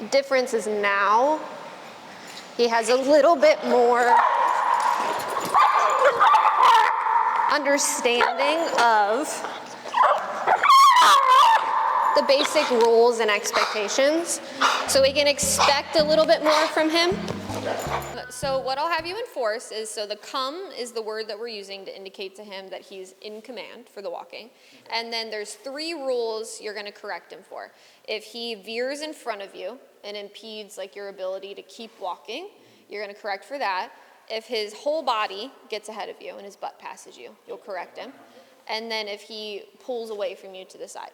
The difference is now he has a little bit more understanding of the basic rules and expectations. So we can expect a little bit more from him. So what I'll have you enforce is, so the come is the word that we're using to indicate to him that he's in command for the walking. And then there's 3 rules you're going to correct him for. If he veers in front of you and impedes like your ability to keep walking, you're going to correct for that. If his whole body gets ahead of you and his butt passes you, you'll correct him. And then if he pulls away from you to the side.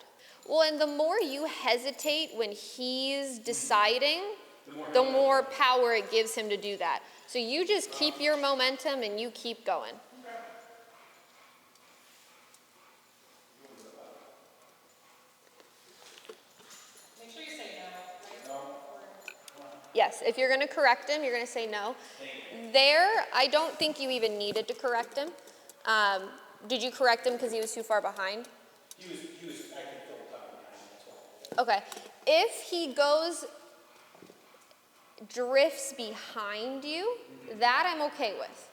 Well, and the more you hesitate when he's deciding, the more power it gives him to do that. So you just keep your momentum and you keep going. Make sure you say no. Right? Yes, if you're going to correct him, you're going to say no. There, I don't think you even needed to correct him. Did you correct him because he was too far behind? He was, I could feel the time behind him, that's why. Okay. If he drifts behind you, that I'm okay with.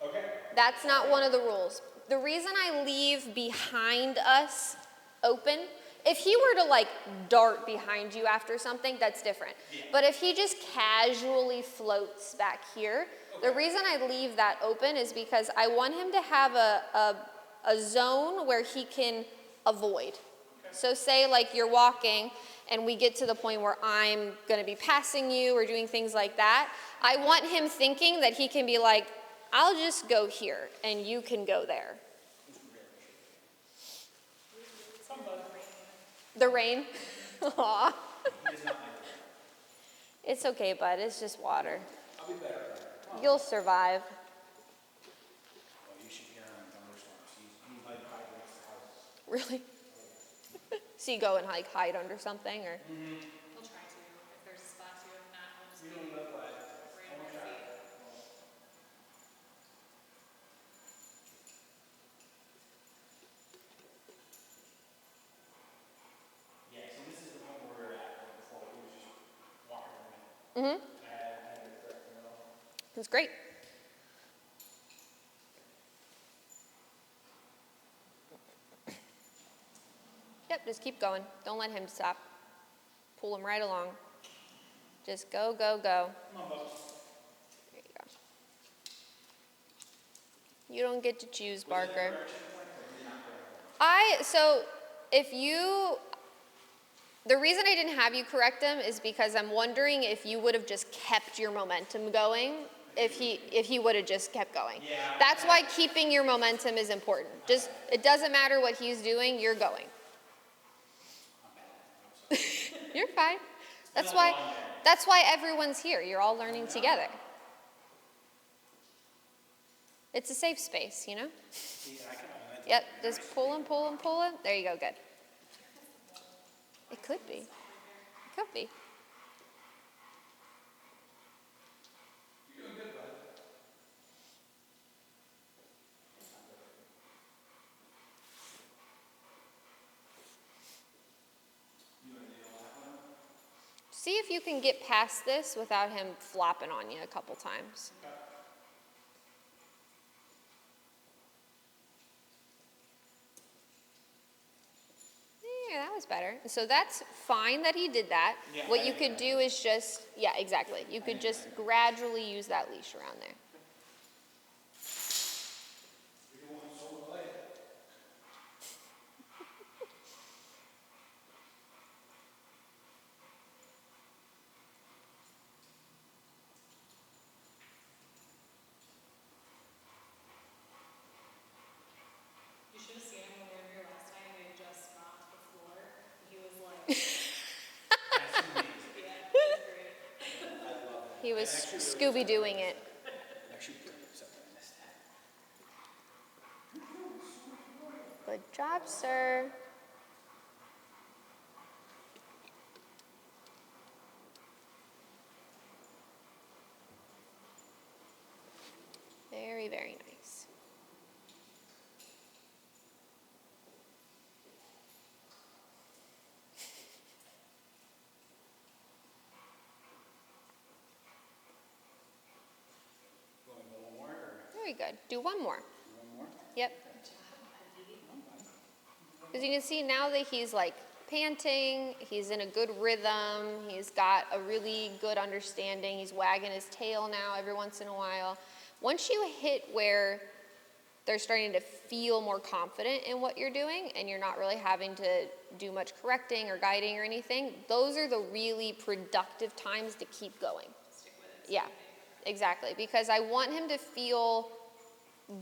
Okay. That's not one of the rules. The reason I leave behind us open, if he were to like dart behind you after something, that's different. Yeah. But if he just casually floats back here, the reason I leave that open is because I want him to have a zone where he can avoid. So say like you're walking and we get to the point where I'm going to be passing you or doing things like that. I want him thinking that he can be like, I'll just go here and you can go there. The rain? Aw. It's okay, bud. It's just water. I'll be better. You'll survive. Well, you should hear him in thunderstorms. He's like right next to the house. Really? So you go and like hide under something, or? He'll try to, if there's a spot to. If not, he'll just We don't live like right on his feet. Yeah, so this is the point where we were at before. He was just walking around. Mm-hmm. I had to correct him at all. That's great. Yep, just keep going. Don't let him stop. Pull him right along. Just go, go, go. Come on, Bubba. There you go. You don't get to choose, Barker. The reason I didn't have you correct him is because I'm wondering if you would have just kept your momentum going, if he would have just kept going. Yeah. That's why keeping your momentum is important. Just, it doesn't matter what he's doing, you're going. You're fine. That's why everyone's here. You're all learning together. It's a safe space, you know? Yep, just pull him, pull him, pull him. There you go, good. It could be. It could be. You're doing good, bud. You want to do all that one? See if you can get past this without him flopping on you a couple times. Okay. Yeah, that was better. So that's fine that he did that. Yeah, What you could do is just, yeah, exactly. You could just gradually use that leash around there. You're going so away. You should have seen him when we were here last time. They had just mopped the floor. He was like, That's amazing. yeah, it was great. I love that. He was And actually, Scooby-Dooing it. actually, something I missed that. Good job, sir. Very, very nice. good. Do one more. One more? Yep. Because you can see now that he's like panting, he's in a good rhythm, he's got a really good understanding, he's wagging his tail now every once in a while. Once you hit where they're starting to feel more confident in what you're doing and you're not really having to do much correcting or guiding or anything, those are the really productive times to keep going. Stick with it. Yeah, exactly. Because I want him to feel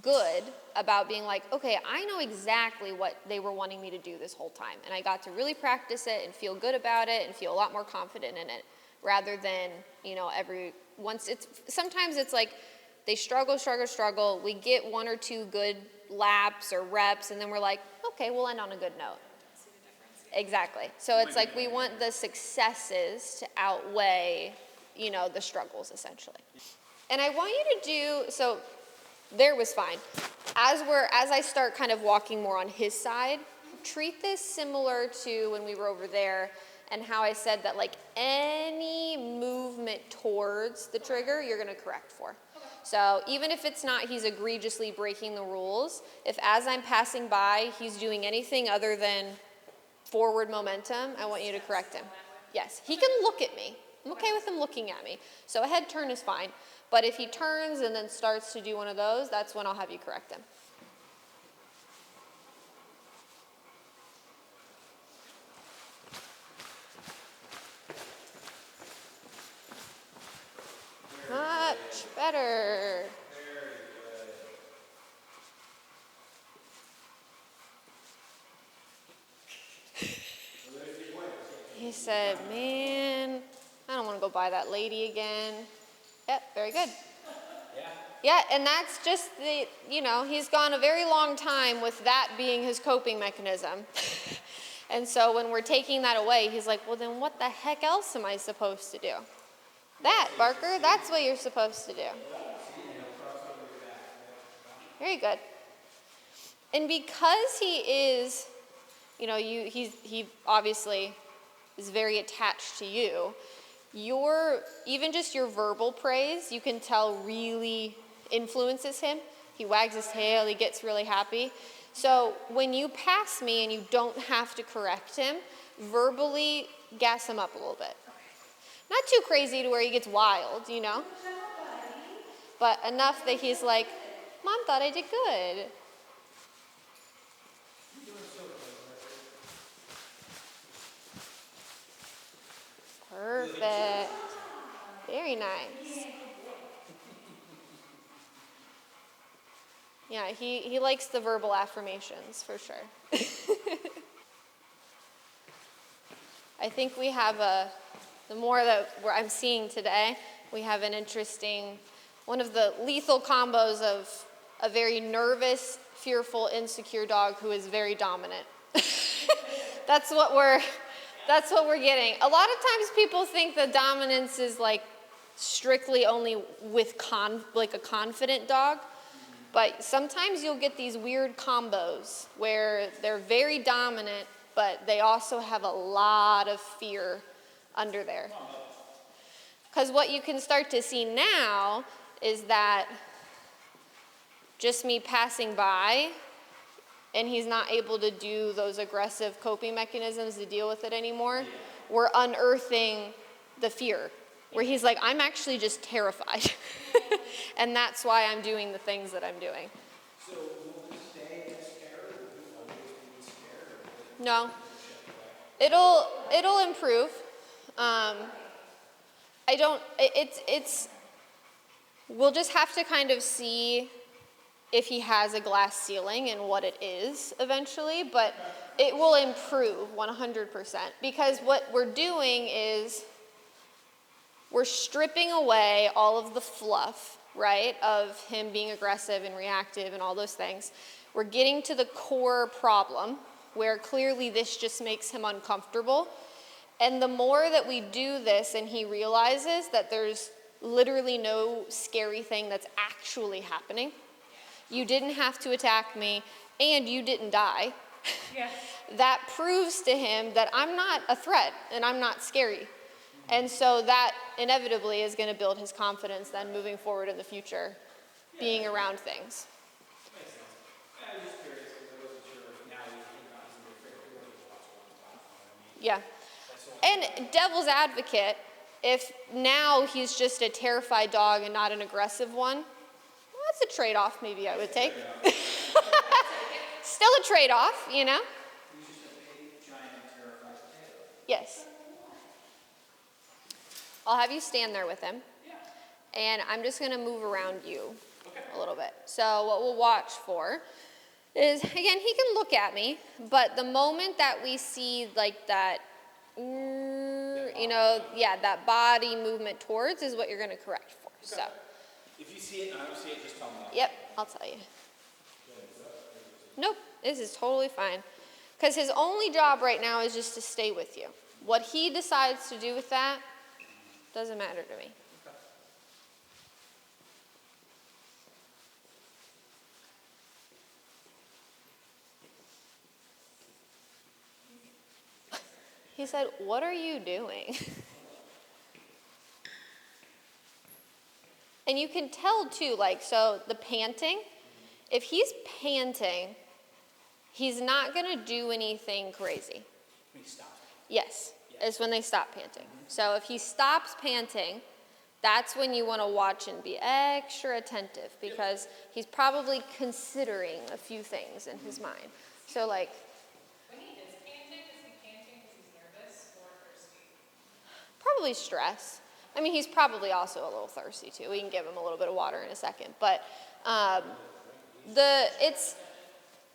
good about being like, okay, I know exactly what they were wanting me to do this whole time. And I got to really practice it and feel good about it and feel a lot more confident in it rather than, sometimes it's like they struggle. We get one or two good laps or reps and then we're like, okay, we'll end on a good note. See the difference? Exactly. So it's like we want the successes to outweigh, the struggles essentially. And I want you to do, so there was fine. As I start kind of walking more on his side, treat this similar to when we were over there and how I said that like any movement towards the trigger, you're gonna correct for. So even if it's not, he's egregiously breaking the rules, if as I'm passing by, he's doing anything other than forward momentum, I want you to correct him. Yes, he can look at me. I'm okay with him looking at me. So a head turn is fine. But if he turns and then starts to do one of those, that's when I'll have you correct him. Much better. He said, man, I don't want to go buy that lady again. Yep, very good. Yeah, and that's just he's gone a very long time with that being his coping mechanism. And so when we're taking that away, he's like, well, then what the heck else am I supposed to do? That, Barker, that's what you're supposed to do. Very good. And because he is, he obviously is very attached to you, even just your verbal praise, you can tell really influences him. He wags his tail, he gets really happy. So when you pass me and you don't have to correct him, verbally gas him up a little bit. Not too crazy to where he gets wild, but enough that he's like, Mom thought I did good. Perfect. Very nice. Yeah, he likes the verbal affirmations for sure. I think we have the more that I'm seeing today, we have an interesting, one of the lethal combos of a very nervous, fearful, insecure dog who is very dominant. That's what we're getting. A lot of times people think that dominance is like strictly only with like a confident dog. But sometimes you'll get these weird combos where they're very dominant, but they also have a lot of fear under there. Because what you can start to see now is that just me passing by and he's not able to do those aggressive coping mechanisms to deal with it anymore, we're unearthing the fear. Where he's like, I'm actually just terrified. And that's why I'm doing the things that I'm doing. So will this stay scared, or will you always be scared? No. It'll improve. We'll just have to kind of see if he has a glass ceiling and what it is eventually, but it will improve 100%. Because what we're doing is we're stripping away all of the fluff, right, of him being aggressive and reactive and all those things. We're getting to the core problem where clearly this just makes him uncomfortable. And the more that we do this and he realizes that there's literally no scary thing that's actually happening, you didn't have to attack me and you didn't die. Yeah. That proves to him that I'm not a threat and I'm not scary. And so that inevitably is going to build his confidence then moving forward in the future. being around things. Makes sense. Yeah, I was just curious because I wasn't sure if now you think about he's gonna be afraid of doing it, watch one time, you know what I mean? Yeah. That's all. And devil's advocate, if now he's just a terrified dog and not an aggressive one, well, that's a trade-off maybe I would take. Still a trade-off, you know? He's just a big, giant, terrified potato. Yes. I'll have you stand there with him. Yeah. And I'm just going to move around you Okay. a little bit. So what we'll watch for is, again, he can look at me, but the moment that we see like that, you know, yeah, that body movement towards is what you're going to correct for. So, If you see it and I don't see it, just tell me. yep, I'll tell you. Nope, this is totally fine. Because his only job right now is just to stay with you. What he decides to do with that doesn't matter to me. He said, "What are you doing?" And you can tell too, like, so the panting, if he's panting, he's not gonna do anything crazy. When he stops. Yes, it's when they stop panting. So if he stops panting, that's when you wanna watch and be extra attentive because he's probably considering a few things in his mind. So like, When he is panting because he's nervous or thirsty? probably stress. I mean, he's probably also a little thirsty too. We can give him a little bit of water in a second, but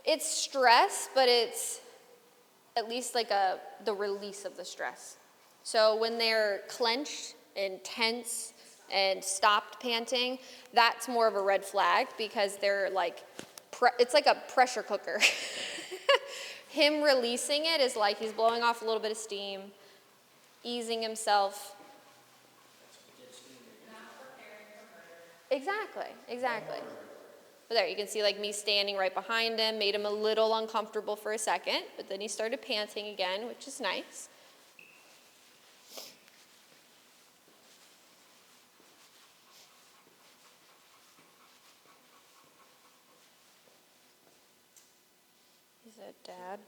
it's stress, but it's at least like the release of the stress. So when they're clenched and tense and stopped panting, that's more of a red flag because they're like, it's like a pressure cooker. Him releasing it is like he's blowing off a little bit of steam, easing himself. Exactly. But there, you can see like me standing right behind him, made him a little uncomfortable for a second, but then he started panting again, which is nice. He said, "Dad."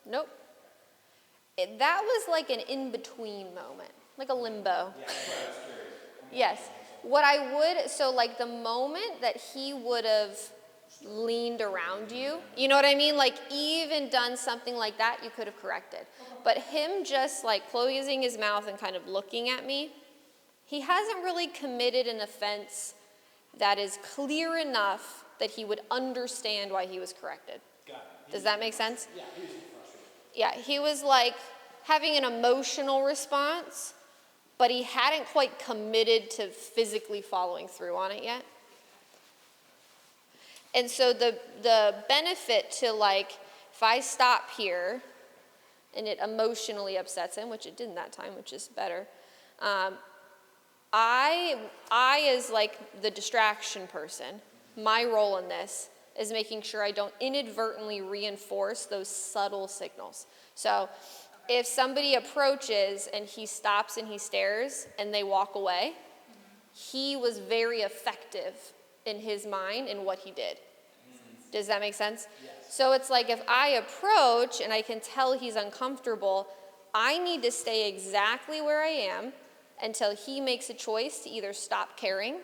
Nope. That was like an in-between moment, like a limbo. Yes. What I would, so like the moment that he would have leaned around you, you know what I mean? Like even done something like that, you could have corrected. But him just like closing his mouth and kind of looking at me, he hasn't really committed an offense that is clear enough that he would understand why he was corrected. Got it. Does that make sense? Yeah, he was frustrated. Yeah, he was like having an emotional response, but he hadn't quite committed to physically following through on it yet. And so the benefit to like, if I stop here and it emotionally upsets him, which it didn't that time, which is better, I as like the distraction person, my role in this is making sure I don't inadvertently reinforce those subtle signals. So if somebody approaches and he stops and he stares and they walk away, he was very effective in his mind in what he did. Does that make sense? Yes. So it's like if I approach and I can tell he's uncomfortable, I need to stay exactly where I am until he makes a choice to either stop caring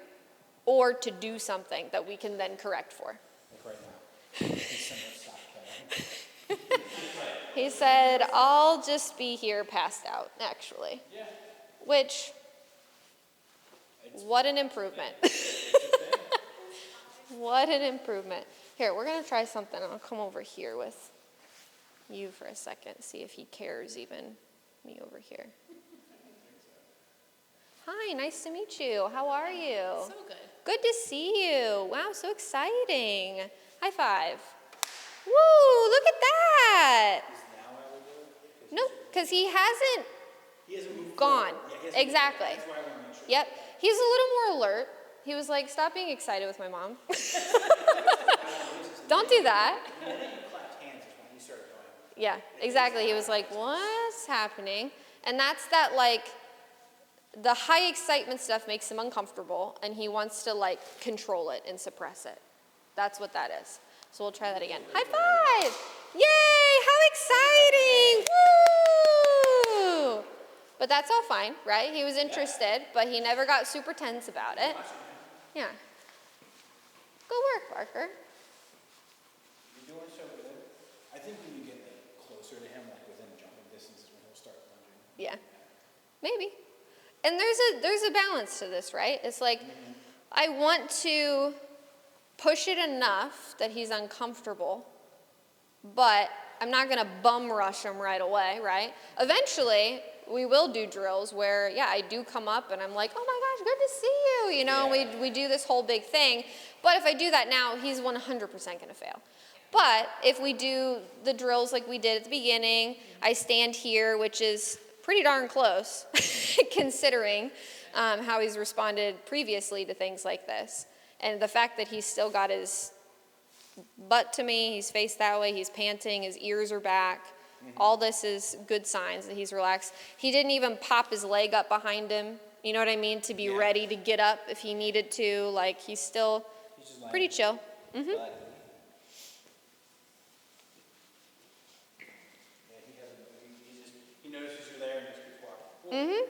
or to do something that we can then correct for. Like right now. He's saying stop caring. He said, "I'll just be here passed out," actually. Yeah. Which, what an improvement. What an improvement. Here, we're going to try something. I'll come over here with you for a second, see if he cares even, me over here. Hi, nice to meet you. How are you? So good. Good to see you. Wow, so exciting. High five. Woo, look at that. Is now I would do it? Nope, because he hasn't He hasn't moved gone. forward. Yeah, he hasn't moved Exactly. forward. That's why I want to make sure. Yep. He's a little more alert. He was like, "Stop being excited with my mom." Don't do that. The minute you clapped hands is when he started going. Yeah, exactly. He was like, "What's happening?" And that's that like, the high excitement stuff makes him uncomfortable, and he wants to like control it and suppress it. That's what that is. So we'll try that again. High five! Yay! How exciting! Woo! But that's all fine, right? He was interested, but he never got super tense about it. Yeah. Good work, Barker. You're doing so good. I think when you get like closer to him, like within jumping distance, is when he'll start lunging. Yeah. Maybe. And there's a balance to this, right? It's like I want to push it enough that he's uncomfortable, but I'm not going to bum rush him right away, right? Eventually, we will do drills where, yeah, I do come up and I'm like, oh my gosh, good to see you, you know, Yeah. we do this whole big thing. But if I do that now, he's 100% going to fail. But if we do the drills like we did at the beginning, I stand here, which is pretty darn close, considering how he's responded previously to things like this. And the fact that he's still got his butt to me, he's faced that way, he's panting, his ears are back. All this is good signs that he's relaxed. He didn't even pop his leg up behind him, you know what I mean, to be ready to get up if he needed to. Like, he's still pretty chill. Yeah, he notices you're there and just keeps walking.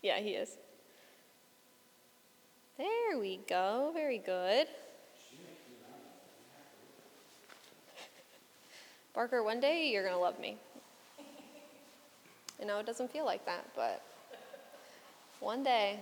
Yeah, he is. There we go. Very good. Barker, one day you're going to love me. I know it doesn't feel like that, but one day.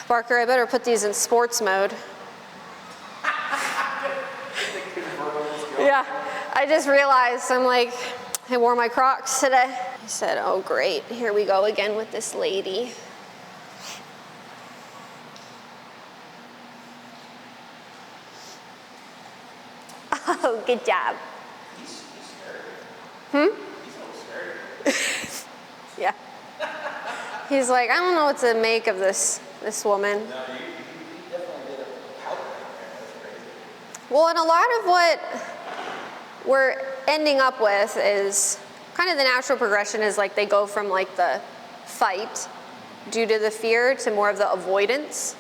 Barker, I better put these in sports mode. Yeah, I just realized, I'm like, I wore my Crocs today. I said, oh great, here we go again with this lady. Oh, good job. Yeah. He's like, I don't know what to make of this woman. No, you definitely did a pout right there. That's crazy. Well, and a lot of what we're ending up with is kind of the natural progression is like they go from like the fight due to the fear to more of the avoidance,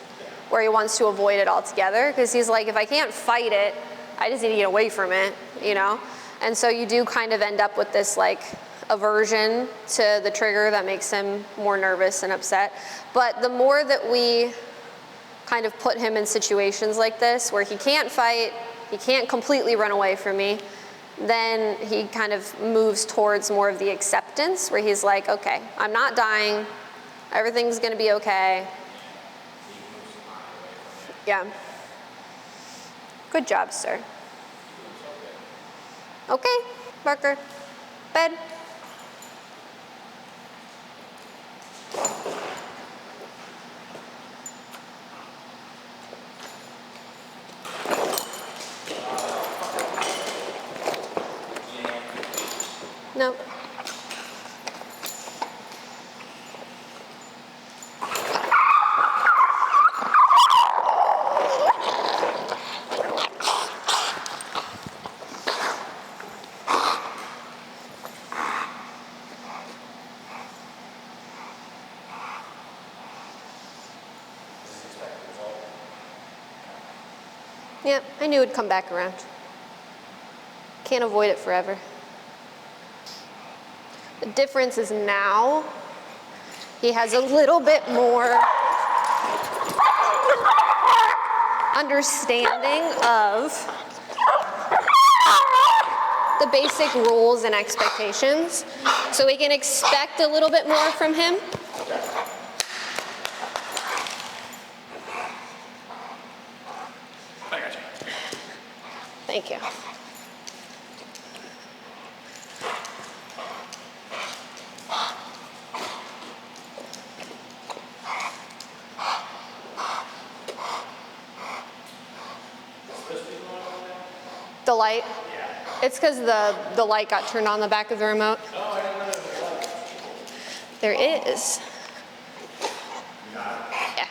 where he wants to avoid it altogether, because he's like, if I can't fight it, I just need to get away from it, you know? And so you do kind of end up with this like aversion to the trigger that makes him more nervous and upset. But the more that we kind of put him in situations like this where he can't fight, he can't completely run away from me, then he kind of moves towards more of the acceptance where he's like, okay, I'm not dying, everything's gonna be okay. Yeah. Good job, sir. Okay, Barker, bed. No. Yep, I knew it'd come back around. Can't avoid it forever. The difference is now he has a little bit more understanding of the basic rules and expectations. So we can expect a little bit more from him. I got you. Thank you. The light? Yeah. It's because the light got turned on the back of the remote. Oh, I didn't know there was a light. There is. Yeah.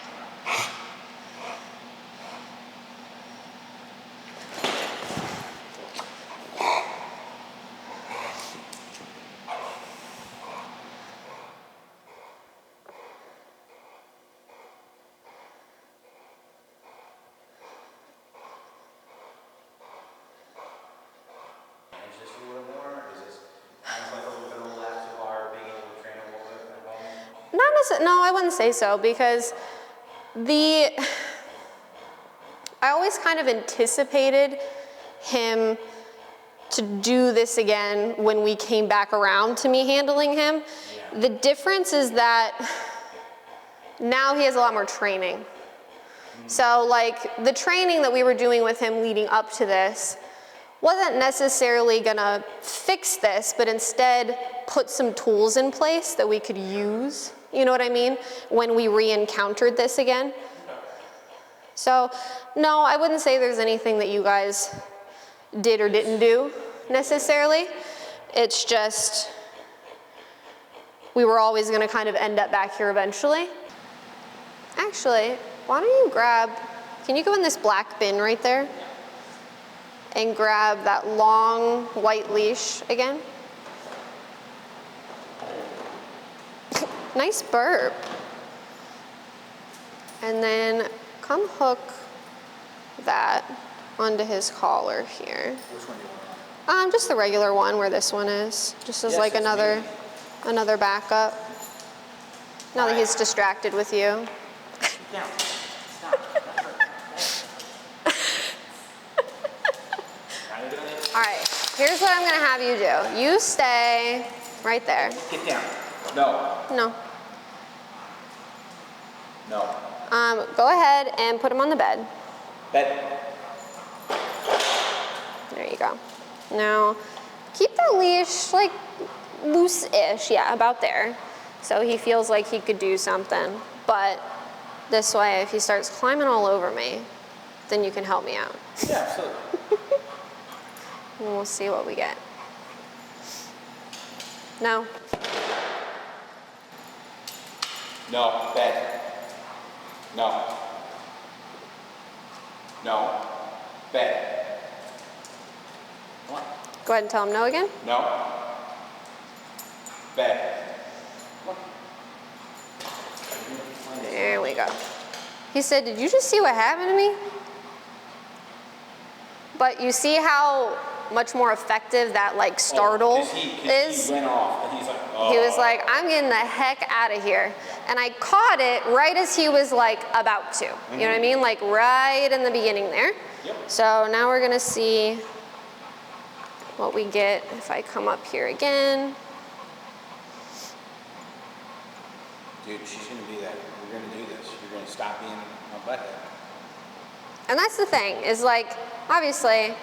Is this a little more? Is this kind of like a little bit of a lapse of our being able to train a little bit at home? Not necessarily, no, I wouldn't say so, because I always kind of anticipated him to do this again when we came back around to me handling him. Yeah. The difference is that now he has a lot more training. So like the training that we were doing with him leading up to this wasn't necessarily gonna fix this, but instead put some tools in place that we could use, you know what I mean, when we re-encountered this again. So no, I wouldn't say there's anything that you guys did or didn't do necessarily. It's just we were always gonna kind of end up back here eventually. Actually, why don't you can you go in this black bin right there and grab that long white leash again? Nice burp. And then come hook that onto his collar here. Which one do you want? Just the regular one where this one is, just as Yes, like it's another backup. Now that he's distracted with you. Down. Stop. All right, here's what I'm gonna have you do. You stay right there. Get down. No. No. No. Go ahead and put him on the bed. Bed. There you go. Now, keep that leash like loose-ish, yeah, about there. So he feels like he could do something. But this way, if he starts climbing all over me, then you can help me out. Yeah, absolutely. And we'll see what we get. No? No. Bed. No. No. Bed. Come on. Go ahead and tell him no again. No. Bed. There we go. He said, did you just see what happened to me? But you see how much more effective that like startle is? He went off and he's like, oh. He was like, I'm getting the heck out of here. And I caught it right as he was like about to. You know what I mean? Like right in the beginning there. Yep. So now we're gonna see what we get if I come up here again. Dude, she's gonna be that. We're gonna do this. You're gonna stop being a butthead. And that's the thing, is like, obviously,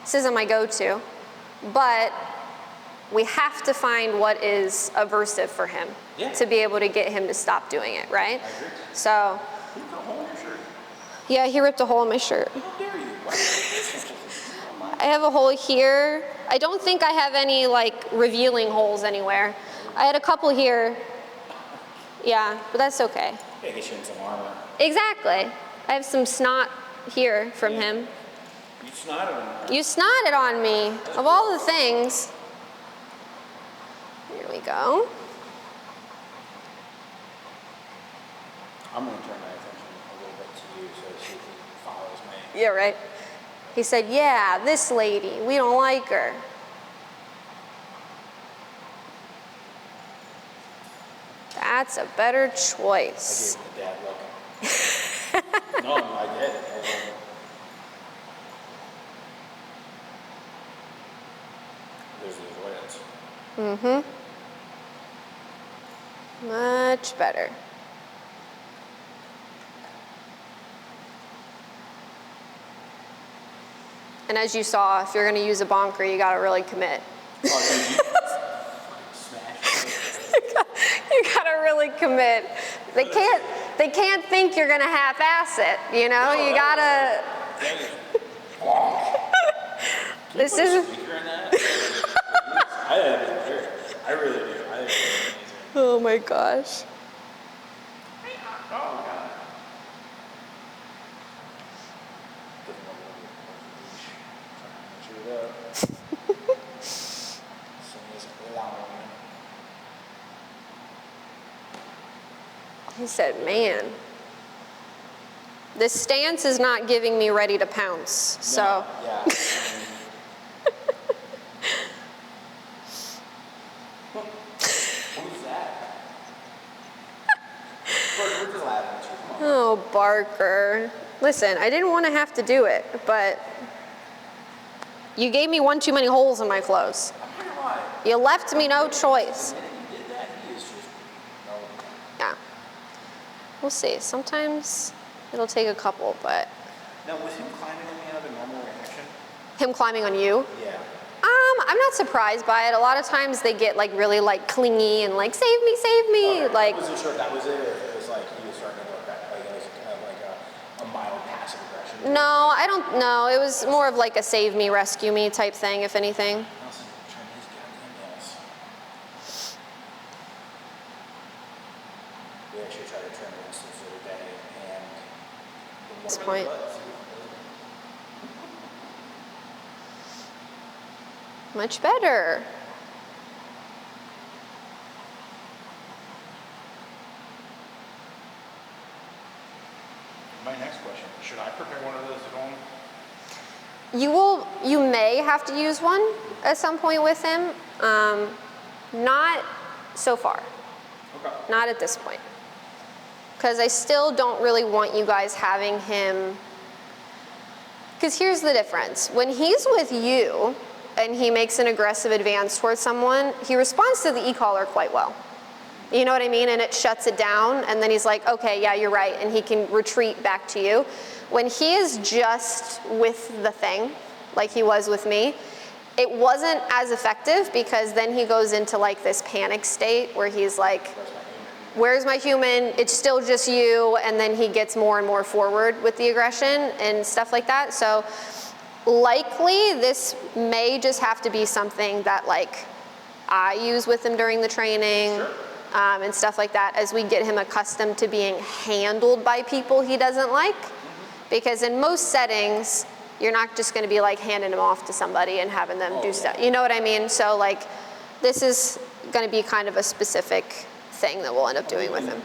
this isn't my go-to, but we have to find what is aversive for him to be able to get him to stop doing it, right? I agree. So, You got a hole in your shirt. yeah, he ripped a hole in my shirt. How dare you? Why? I have a hole here. I don't think I have any like revealing holes anywhere. I had a couple here. Yeah, but that's okay. Yeah, get you in some armor. Exactly. I have some snot here from him. You snotted on her. You snotted on me, of all the things. Here we go. I'm gonna turn my attention a little bit to you so she follows me. Yeah, right. He said, yeah, this lady, we don't like her. That's a better choice. I gave him the dad look. No, I did. Much better. And as you saw, if you're going to use a bonker, you got to really commit. You got to really commit. They can't think you're going to half-ass it, you know? You got to. This is. I really do. I think it's amazing. Oh my gosh. Oh, God. He said, man, this stance is not giving me ready to pounce, so. Yeah. Who's that? We're just laughing at you. Come on. Oh, Barker. Listen, I didn't want to have to do it, but you gave me one too many holes in my clothes. I wonder why. You left me no choice. The minute you did that, he is just no. Yeah. We'll see. Sometimes it'll take a couple, but Now, was him climbing on me out of a normal reaction? him climbing on you? Yeah. I'm not surprised by it. A lot of times they get like really like clingy and like, save me, Okay. like. I wasn't sure if that was it, or if it was like he was starting to look back, like it was kind of like a mild passive aggression. No, I don't know. It was more of like a save me, rescue me type thing, if anything. Nelson, trim his goddamn nails. We actually tried to trim this the other day, and At this point. Much better. My next question, should I prepare one of those at home? You may have to use one at some point with him. Not so far. Okay. Not at this point. Because I still don't really want you guys having him. Because here's the difference. When he's with you and he makes an aggressive advance towards someone, he responds to the e-collar quite well. You know what I mean? And it shuts it down, and then he's like, okay, yeah, you're right, and he can retreat back to you. When he is just with the thing, like he was with me, it wasn't as effective because then he goes into like this panic state where he's like, where's my human? It's still just you, and then he gets more and more forward with the aggression and stuff like that. So likely this may just have to be something that like I use with him during the training. Sure. And stuff like that as we get him accustomed to being handled by people he doesn't like. Because in most settings, you're not just going to be like handing him off to somebody and having them do stuff. You know what I mean? So like this is going to be kind of a specific thing that we'll end up doing with him.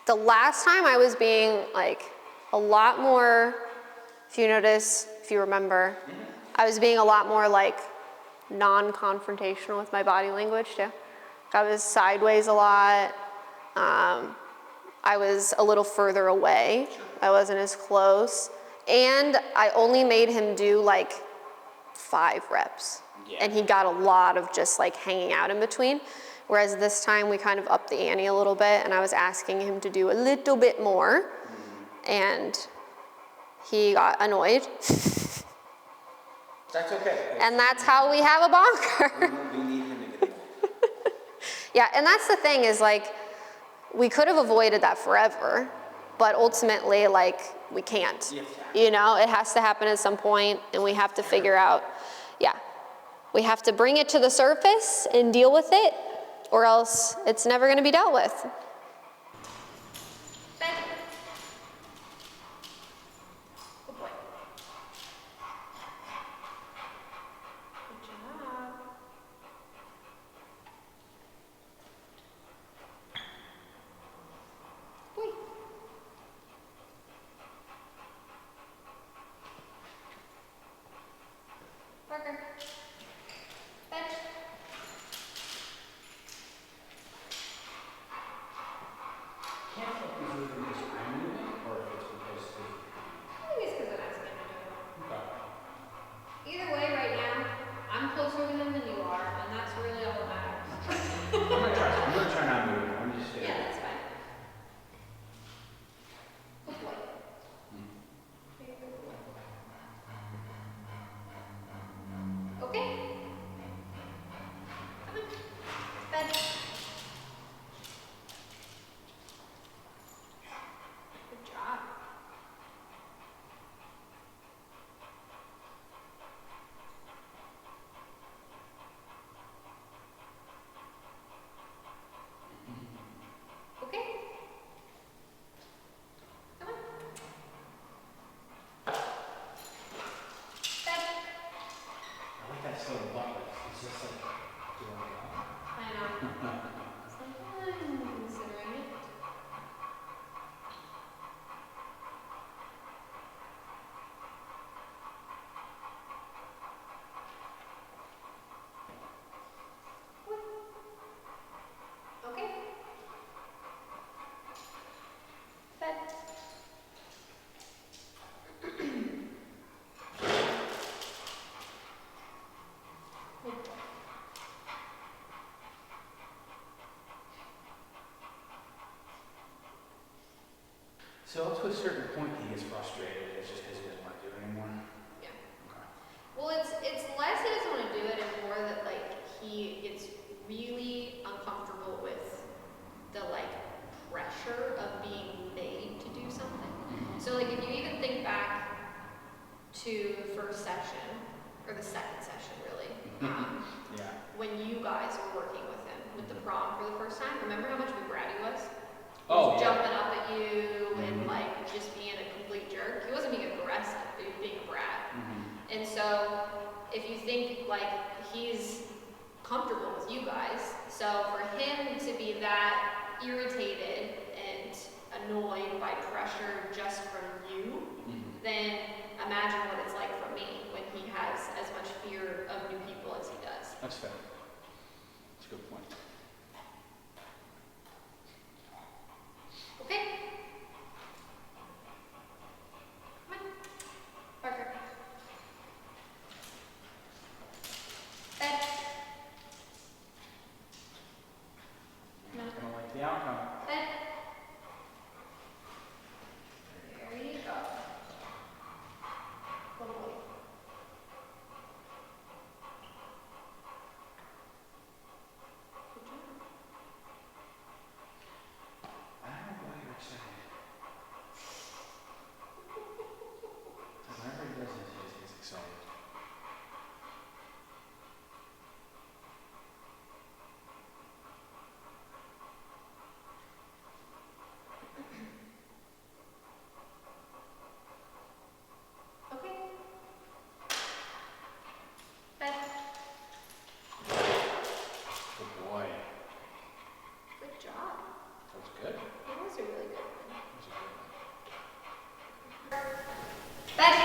The last time I was being like a lot more, if you notice, if you remember, I was being a lot more like non-confrontational with my body language too. I was sideways a lot. I was a little further away. I wasn't as close. And I only made him do like 5 reps. Yeah. And he got a lot of just like hanging out in between. Whereas this time we kind of upped the ante a little bit and I was asking him to do a little bit more. And he got annoyed. That's okay. And that's how we have a bonker. We need him to get annoyed. Yeah, and that's the thing is like, we could have avoided that forever, but ultimately like, we can't. You know, it has to happen at some point and we have to figure out, yeah, we have to bring it to the surface and deal with it or else it's never gonna be dealt with. Barker. Bench. So up to a certain point, he gets frustrated. It's just because he doesn't want to do it anymore. Yeah. Okay. Well, it's less he doesn't want to do it and more that like he gets really uncomfortable with the like pressure of being made to do something. So like if you even think back to the first session, or the second session really, Yeah. when you guys were working with him with the prom for the first time, remember how much of a brat he was? Oh, He was yeah. jumping up at you and like just being a complete jerk. He wasn't being aggressive, but he was being a brat. And so if you think like he's comfortable with you guys, so for him to be that irritated and annoyed by pressure just from you, then imagine what it's like for me when he has as much fear of new people as he does. That's fair. That's a good point. Okay? Come on. Barker. Bed. You're not gonna like the outcome. Bed. There you go. Good boy. Good job. I don't know why you're excited. Whenever he does this, he gets excited. Okay. Bed. Good boy. Good job. That was good. That was a really good one. That was a good one. Bed.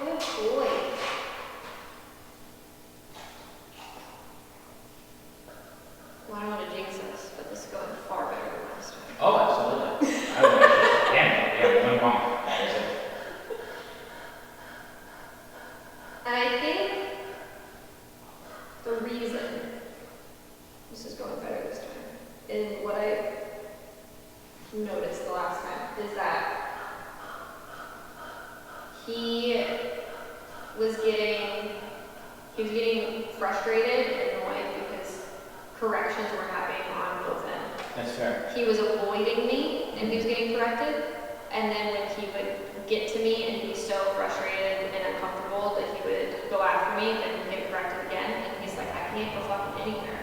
Good boy. Well, I don't want to jinx us, but this is going far better than last time. Oh, absolutely. I would damn, one wrong. That is it. And I think the reason this is going better this time, and what I noticed the last time, is that he was getting frustrated and annoyed because corrections were happening on both ends. That's fair. He was avoiding me and he was getting corrected, and then when he would get to me and be so frustrated and uncomfortable that he would go after me and get corrected again, and he's like, I can't go fucking anywhere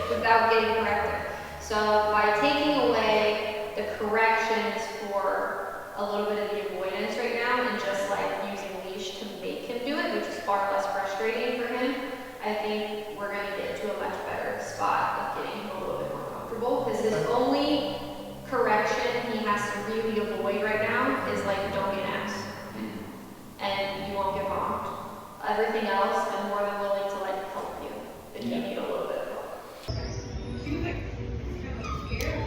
without getting corrected. So by taking away the corrections for a little bit of the avoidance right now and just like using leash to make him do it, which is far less frustrating for him, I think we're going to get to a much better spot of getting him a little bit more comfortable, because his only correction he has to really avoid right now is like, don't be an ass. And you won't get bombed. Everything else, I'm more than willing to like help you if you need a little bit of help. She was like kind of scared.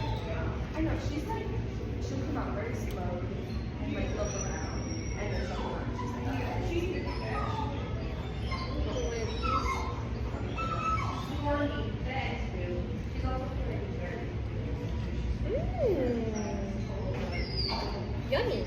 I know, she's like, she'll come out very slowly and like look around and then someone, she's like, yeah, she's good at that. She's horny, thanks, dude. She's also very dirty. Yummy.